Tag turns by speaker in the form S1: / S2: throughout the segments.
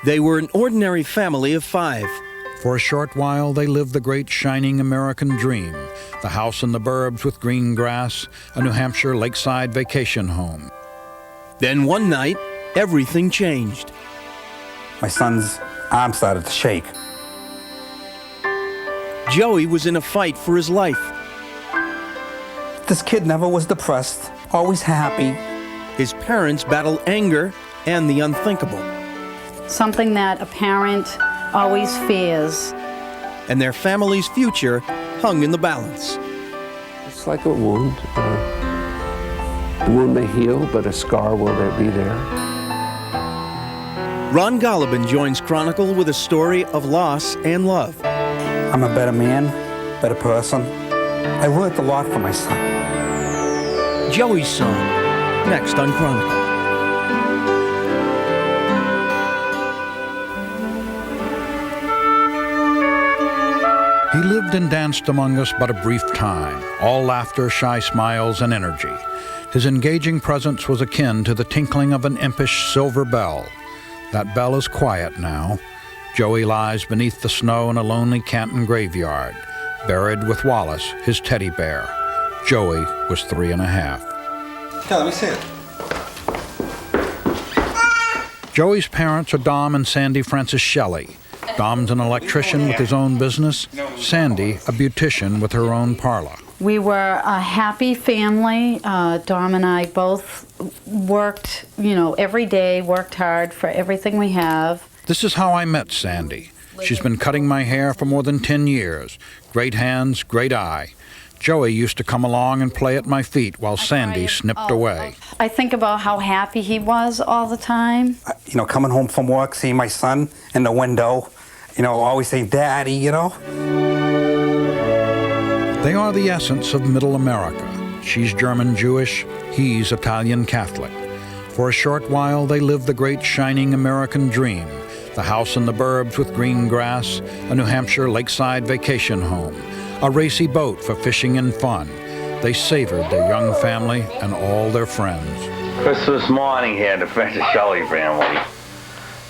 S1: They were an ordinary family of 5.
S2: For a short while, they lived the great shining American dream, the house in the burbs with green grass, a New Hampshire lakeside vacation home.
S1: Then one night, everything changed.
S3: My son's arm started to shake.
S1: Joey was in a fight for his life.
S3: This kid never was depressed, always happy.
S1: His parents battled anger and the unthinkable.
S4: Something that a parent always fears.
S1: And their family's future hung in the balance.
S5: It's like a wound. The wound may heal, but a scar will be there.
S1: Ron Gollibin joins Chronicle with a story of loss and love.
S3: I'm a better man, better person. I worked a lot for my son.
S1: Joey's song, next on Chronicle.
S2: He lived and danced among us but a brief time, all laughter, shy smiles, and energy. His engaging presence was akin to the tinkling of an impish silver bell. That bell is quiet now. Joey lies beneath the snow in a lonely Canton graveyard, buried with Wallace, his teddy bear. Joey was 3 1/2.
S3: Yeah, let me see it.
S2: Joey's parents are Dom and Sandy Franceschelli. Dom's an electrician with his own business, Sandy a beautician with her own parlor.
S4: We were a happy family. Dom and I both worked, every day, worked hard for everything we have.
S2: This is how I met Sandy. She's been cutting my hair for more than 10 years. Great hands, great eye. Joey used to come along and play at my feet while Sandy snipped away.
S4: I think about how happy he was all the time.
S3: Coming home from work, seeing my son in the window, always saying, Daddy,
S2: They are the essence of Middle America. She's German Jewish, he's Italian Catholic. For a short while, they lived the great shining American dream, the house in the burbs with green grass, a New Hampshire lakeside vacation home, a racy boat for fishing and fun. They savored their young family and all their friends.
S6: Christmas morning here at the Franceschelli family,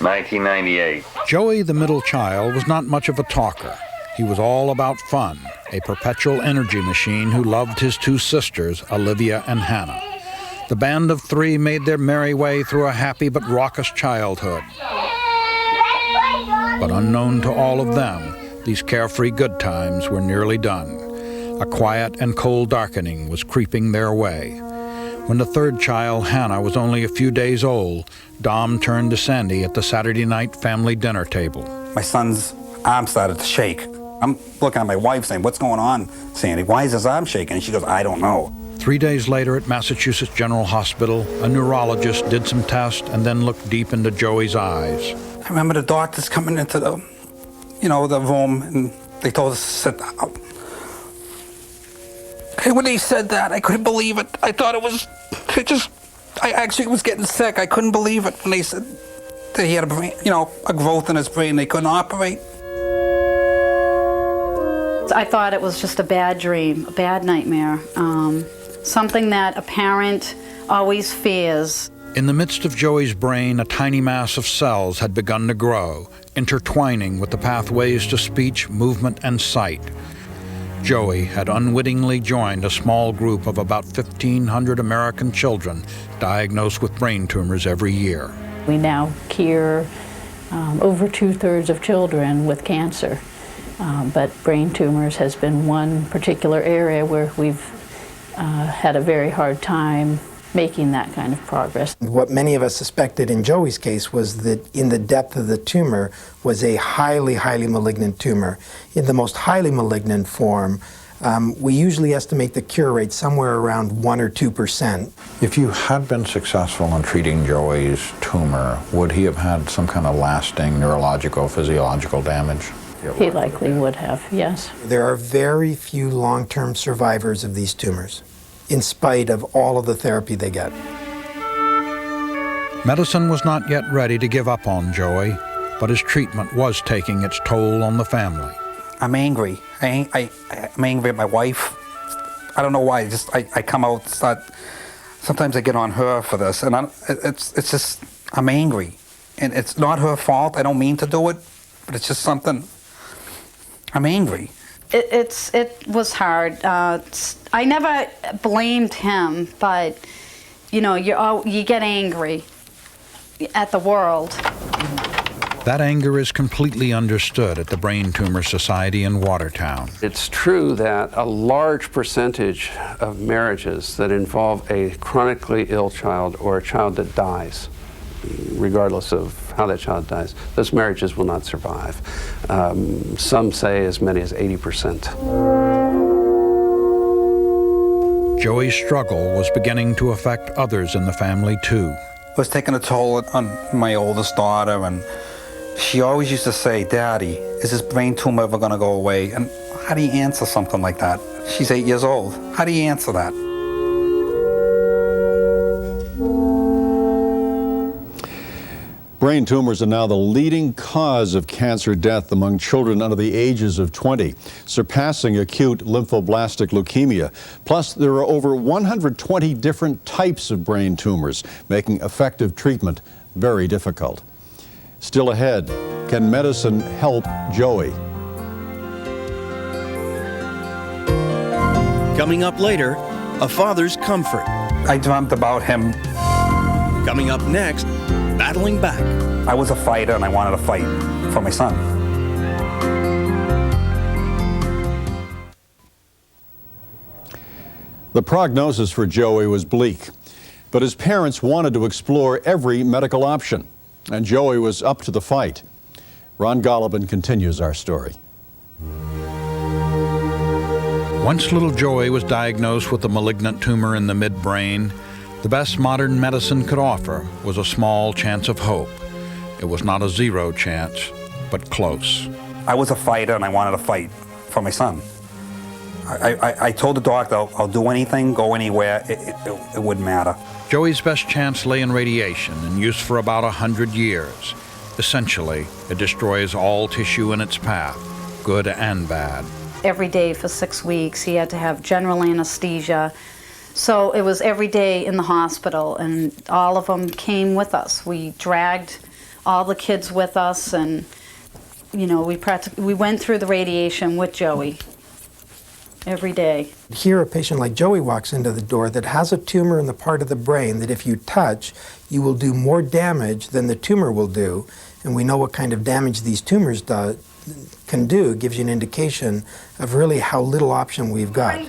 S6: 1998.
S2: Joey, the middle child, was not much of a talker. He was all about fun, a perpetual energy machine who loved his 2 sisters, Olivia and Hannah. The band of 3 made their merry way through a happy but raucous childhood. But unknown to all of them, these carefree good times were nearly done. A quiet and cold darkening was creeping their way. When the 3rd child, Hannah, was only a few days old, Dom turned to Sandy at the Saturday night family dinner table.
S3: My son's arm started to shake. I'm looking at my wife saying, what's going on, Sandy? Why is his arm shaking? And she goes, I don't know.
S2: 3 days later at Massachusetts General Hospital, a neurologist did some tests and then looked deep into Joey's eyes.
S3: I remember the doctors coming into the room, and they told us to sit down. And when they said that, I couldn't believe it. I thought I actually was getting sick. I couldn't believe it when they said that he had a brain, a growth in his brain. They couldn't operate.
S4: I thought it was just a bad dream, a bad nightmare, something that a parent always fears.
S2: In the midst of Joey's brain, a tiny mass of cells had begun to grow, intertwining with the pathways to speech, movement, and sight. Joey had unwittingly joined a small group of about 1,500 American children diagnosed with brain tumors every year.
S7: We now cure over 2/3 of children with cancer. But brain tumors has been one particular area where we've had a very hard time making that kind of progress.
S8: What many of us suspected in Joey's case was that in the depth of the tumor was a highly, highly malignant tumor. In the most highly malignant form, we usually estimate the cure rate somewhere around 1 or 2%.
S9: If you had been successful in treating Joey's tumor, would he have had some kind of lasting neurological, physiological damage?
S7: He likely would have, yes.
S8: There are very few long-term survivors of these tumors, in spite of all of the therapy they get.
S2: Medicine was not yet ready to give up on Joey, but his treatment was taking its toll on the family.
S3: I'm angry. I'm angry at my wife. I don't know why. I come out. Sometimes I get on her for this, and I'm angry. And it's not her fault. I don't mean to do it, but it's just something. I'm angry.
S4: It was hard. I never blamed him, but you know, you get angry at the world.
S2: That anger is completely understood at the Brain Tumor Society in Watertown.
S5: It's true that a large percentage of marriages that involve a chronically ill child or a child that dies, regardless of how that child dies, those marriages will not survive. Some say as many as 80%.
S2: Joey's struggle was beginning to affect others in the family too.
S3: It was taking a toll on my oldest daughter, and she always used to say, "Daddy, is this brain tumor ever going to go away?" And how do you answer something like that? She's 8 years old. How do you answer that?
S10: Brain tumors are now the leading cause of cancer death among children under the ages of 20, surpassing acute lymphoblastic leukemia. Plus, there are over 120 different types of brain tumors, making effective treatment very difficult. Still ahead, can medicine help Joey?
S1: Coming up later, a father's comfort.
S3: I dreamt about him.
S1: Coming up next, battling back.
S3: I was a fighter, and I wanted to fight for my son.
S10: The prognosis for Joey was bleak, but his parents wanted to explore every medical option, and Joey was up to the fight. Ron Golleben continues our story.
S2: Once little Joey was diagnosed with a malignant tumor in the midbrain, the best modern medicine could offer was a small chance of hope. It was not a zero chance, but close.
S3: I was a fighter, and I wanted to fight for my son. I told the doctor, I'll do anything, go anywhere, it wouldn't matter.
S2: Joey's best chance lay in radiation, in use for about 100 years. Essentially, it destroys all tissue in its path, good and bad.
S4: Every day for 6 weeks, he had to have general anesthesia. So it was every day in the hospital, and all of them came with us. We dragged all the kids with us, and you know, we went through the radiation with Joey every day.
S8: Here a patient like Joey walks into the door that has a tumor in the part of the brain that if you touch, you will do more damage than the tumor will do. And we know what kind of damage these tumors can do. It gives you an indication of really how little option we've got.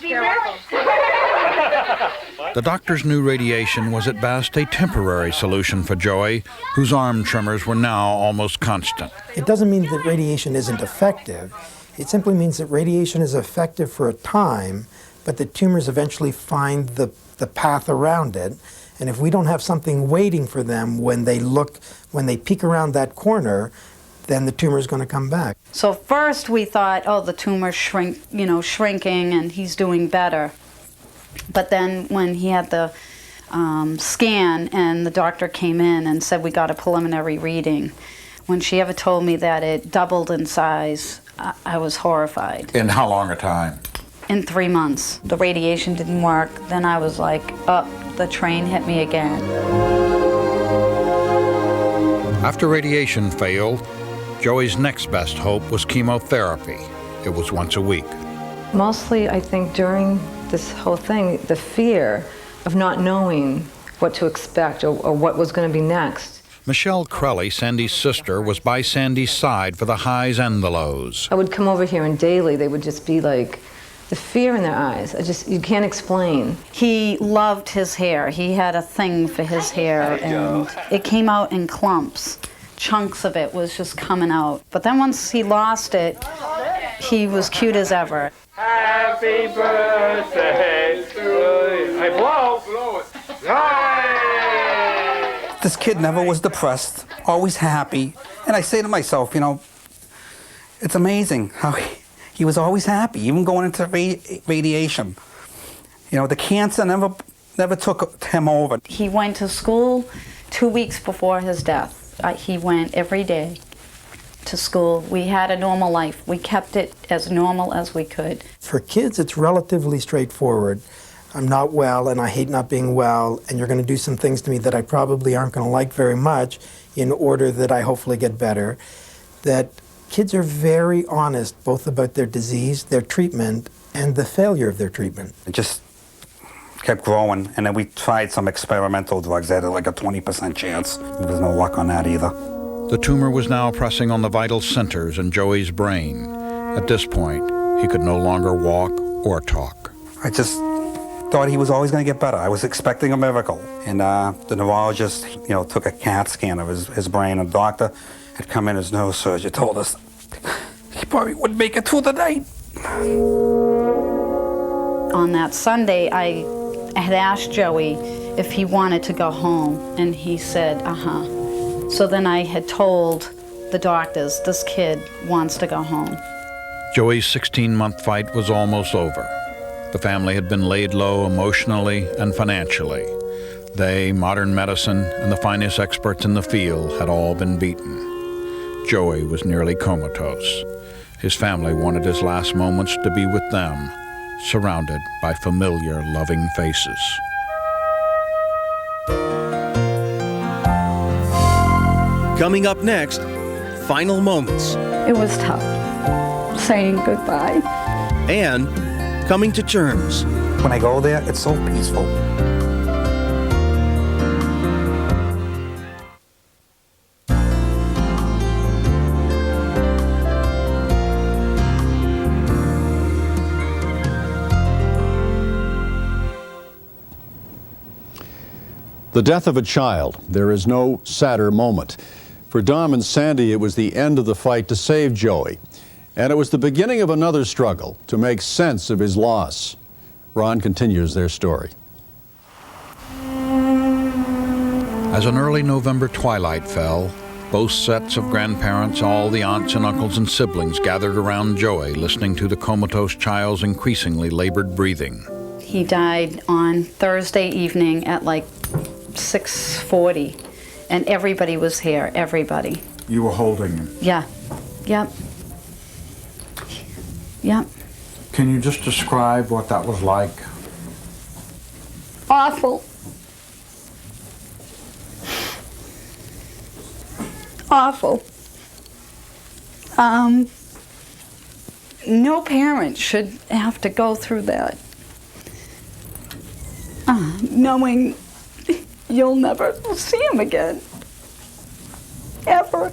S2: The doctors knew radiation was at best a temporary solution for Joey, whose arm tremors were now almost constant.
S8: It doesn't mean that radiation isn't effective. It simply means that radiation is effective for a time, but the tumors eventually find the path around it. And if we don't have something waiting for them when they peek around that corner, then the tumor is going to come back.
S4: So first we thought, oh, the tumor's shrinking and he's doing better. But then when he had the scan and the doctor came in and said we got a preliminary reading, when she ever told me that it doubled in size, I was horrified.
S9: In how long a time?
S4: In 3 months. The radiation didn't work. Then I was like, oh, the train hit me again.
S2: After radiation failed, Joey's next best hope was chemotherapy. It was once a week.
S11: Mostly, I think, during this whole thing, the fear of not knowing what to expect or what was going to be next.
S2: Michelle Crelly, Sandy's sister, was by Sandy's side for the highs and the lows.
S11: I would come over here and daily they would just be like, the fear in their eyes, you can't explain.
S4: He loved his hair. He had a thing for his hair, and it came out in clumps. Chunks of it was just coming out. But then once he lost it, he was cute as ever.
S6: Happy birthday to you. Hey, blow it.
S3: This kid never was depressed, always happy. And I say to myself, you know, it's amazing how he was always happy, even going into radiation. You know, the cancer never took him over.
S4: He went to school 2 weeks before his death. He went every day to school. We had a normal life. We kept it as normal as we could.
S8: For kids, it's relatively straightforward. I'm not well and I hate not being well, and you're going to do some things to me that I probably aren't going to like very much in order that I hopefully get better. That kids are very honest both about their disease, their treatment, and the failure of their treatment.
S3: It just kept growing, and then we tried some experimental drugs that had like a 20% chance. There was no luck on that either.
S2: The tumor was now pressing on the vital centers in Joey's brain. At this point, he could no longer walk or talk.
S3: I just thought he was always going to get better. I was expecting a miracle. And the neurologist, took a CAT scan of his brain. And the doctor had come in, his neurosurgeon told us he probably wouldn't make it through the night.
S4: On that Sunday, I had asked Joey if he wanted to go home, and he said, uh-huh. So then I had told the doctors, this kid wants to go home.
S2: Joey's 16-month fight was almost over. The family had been laid low emotionally and financially. They, modern medicine, and the finest experts in the field had all been beaten. Joey was nearly comatose. His family wanted his last moments to be with them, surrounded by familiar, loving faces.
S1: Coming up next, final moments.
S12: It was tough, saying goodbye.
S1: And coming to terms.
S3: When I go there, it's so peaceful.
S10: The death of a child, there is no sadder moment. For Dom and Sandy, it was the end of the fight to save Joey. And it was the beginning of another struggle to make sense of his loss. Ron continues their story.
S2: As an early November twilight fell, both sets of grandparents, all the aunts and uncles and siblings gathered around Joey, listening to the comatose child's increasingly labored breathing.
S4: He died on Thursday evening at like 6:40, and everybody was here, everybody.
S2: You were holding him.
S4: Yeah, yep. Yep.
S2: Can you just describe what that was like?
S12: Awful. Awful.
S4: No parent should have to go through that.
S12: Knowing you'll never see him again. Ever.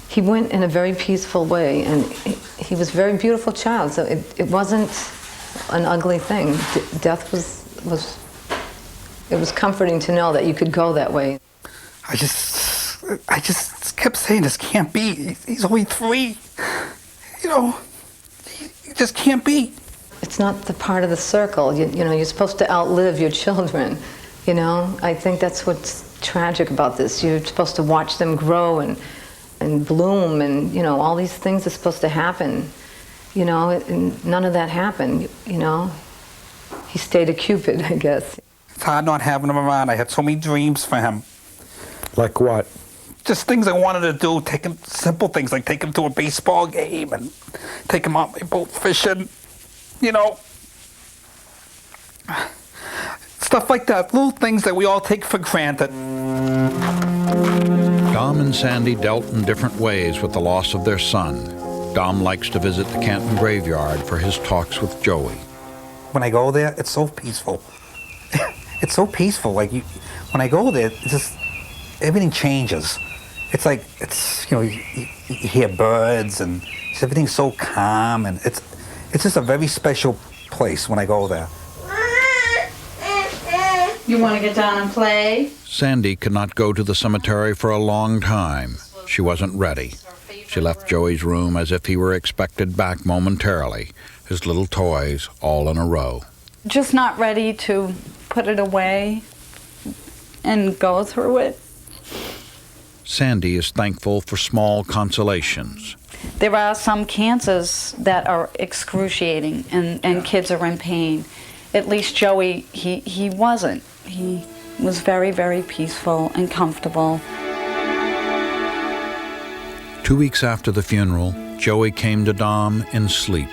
S11: He went in a very peaceful way, and he was a very beautiful child, so it wasn't an ugly thing. Death it was comforting to know that you could go that way.
S3: I just kept saying, this can't be. He's only 3. He just can't be.
S11: It's not the part of the circle. You're supposed to outlive your children. I think that's what's tragic about this. You're supposed to watch them grow and bloom, and all these things are supposed to happen. And none of that happened. He stayed a Cupid, I guess.
S3: It's hard not having him around. I had so many dreams for him.
S8: Like what?
S3: Just things I wanted to do. Take him, simple things like take him to a baseball game and take him out my boat fishing. Stuff like that, little things that we all take for granted.
S2: Dom and Sandy dealt in different ways with the loss of their son. Dom likes to visit the Canton graveyard for his talks with Joey.
S3: When I go there, it's so peaceful. It's so peaceful. Like when I go there, it's just everything changes. It's like you hear birds and everything's so calm, and it's just a very special place when I go there.
S4: You want to get down and play?
S2: Sandy could not go to the cemetery for a long time. She wasn't ready. She left Joey's room as if he were expected back momentarily, his little toys all in a row.
S4: Just not ready to put it away and go through it.
S2: Sandy is thankful for small consolations.
S4: There are some cancers that are excruciating, and kids are in pain. At least Joey, he wasn't. He was very, very peaceful and comfortable.
S2: 2 weeks after the funeral, Joey came to Dom in sleep.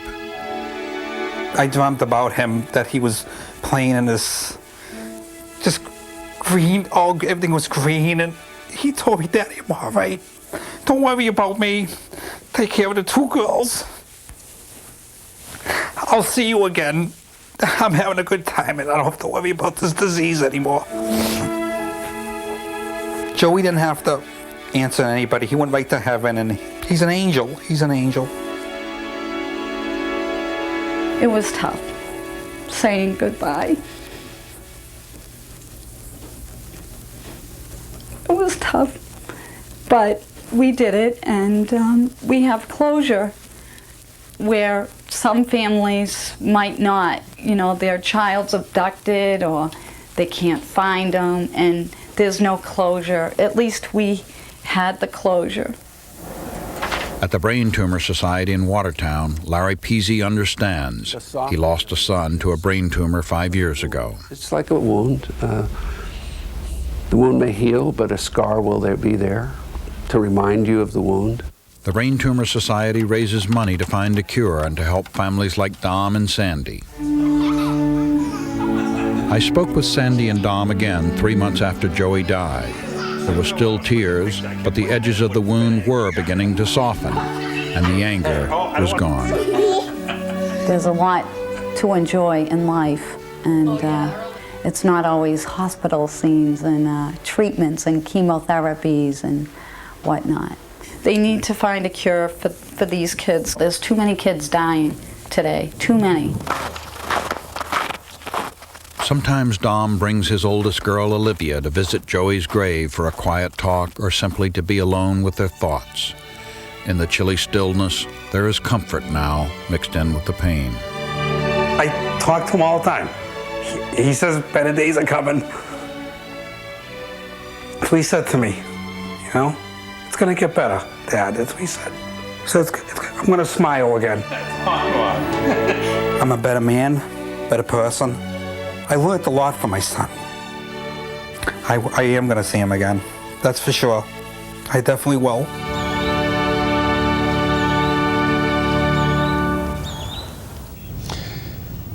S3: I dreamt about him, that he was playing in this, just green, everything was green, and he told me, Daddy, I'm all right. Don't worry about me. Take care of the 2 girls. I'll see you again. I'm having a good time, and I don't have to worry about this disease anymore. Joey didn't have to answer anybody. He went right to heaven, and he's an angel. He's an angel.
S12: It was tough saying goodbye. It was tough, but we did it, and we have closure where some families might not. You know, their child's abducted or they can't find them, and there's no closure. At least we had the closure.
S2: At the Brain Tumor Society in Watertown, Larry Peasy understands. He lost a son to a brain tumor 5 years ago.
S5: It's like a wound. The wound may heal, but a scar will be there to remind you of the wound.
S2: The Brain Tumor Society raises money to find a cure and to help families like Dom and Sandy. I spoke with Sandy and Dom again 3 months after Joey died. There were still tears, but the edges of the wound were beginning to soften, and the anger was gone.
S4: There's a lot to enjoy in life, and it's not always hospital scenes and treatments and chemotherapies and whatnot. They need to find a cure for these kids. There's too many kids dying today, too many.
S2: Sometimes Dom brings his oldest girl, Olivia, to visit Joey's grave for a quiet talk or simply to be alone with their thoughts. In the chilly stillness, there is comfort now mixed in with the pain.
S3: I talk to him all the time. He says better days are coming. That's what he said to me, you know? It's gonna get better, Dad, that's what he said. So I'm gonna smile again. I'm a better man, better person. I learned a lot from my son. I am gonna see him again, that's for sure. I definitely will.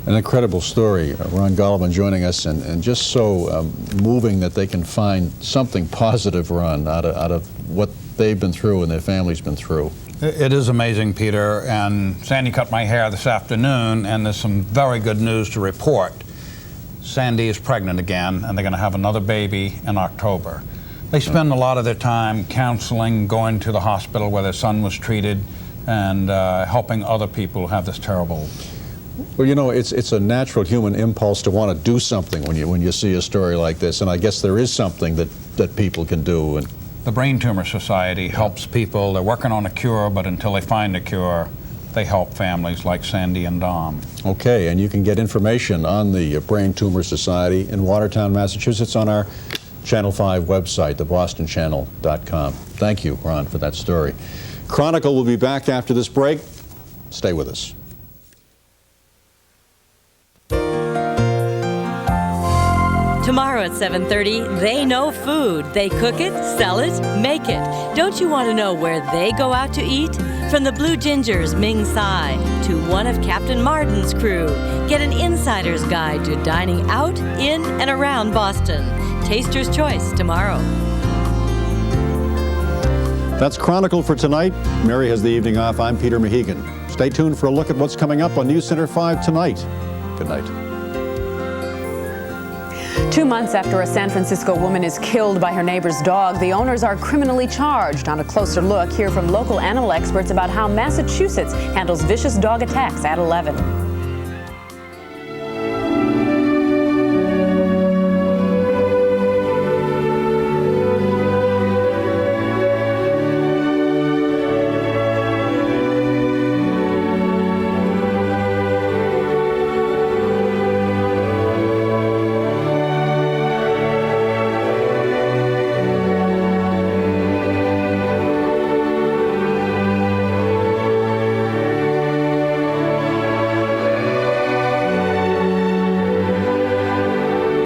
S10: An incredible story. Ron Gollman joining us, and just so moving that they can find something positive, Ron, out of what they've been through and their family's been through.
S2: It is amazing, Peter, and Sandy cut my hair this afternoon, and there's some very good news to report. Sandy is pregnant again, and they're going to have another baby in October. They spend a lot of their time counseling, going to the hospital where their son was treated, and helping other people have this terrible.
S10: Well, you know, it's a natural human impulse to want to do something when you see a story like this, and I guess there is something that people can do. And
S2: the Brain Tumor Society helps people. They're working on a cure, but until they find a cure, they help families like Sandy and Dom.
S10: Okay, and you can get information on the Brain Tumor Society in Watertown, Massachusetts on our Channel 5 website, thebostonchannel.com. Thank you, Ron, for that story. Chronicle will be back after this break. Stay with us.
S13: Tomorrow at 7:30, They Know Food. They cook it, sell it, make it. Don't you want to know where they go out to eat? From the Blue Ginger's Ming Tsai to one of Captain Martin's crew, get an insider's guide to dining out, in, and around Boston. Taster's Choice tomorrow.
S10: That's Chronicle for tonight. Mary has the evening off. I'm Peter Mahegan. Stay tuned for a look at what's coming up on News Center 5 tonight. Good night.
S14: 2 months after a San Francisco woman is killed by her neighbor's dog, the owners are criminally charged. On a closer look, hear from local animal experts about how Massachusetts handles vicious dog attacks at 11.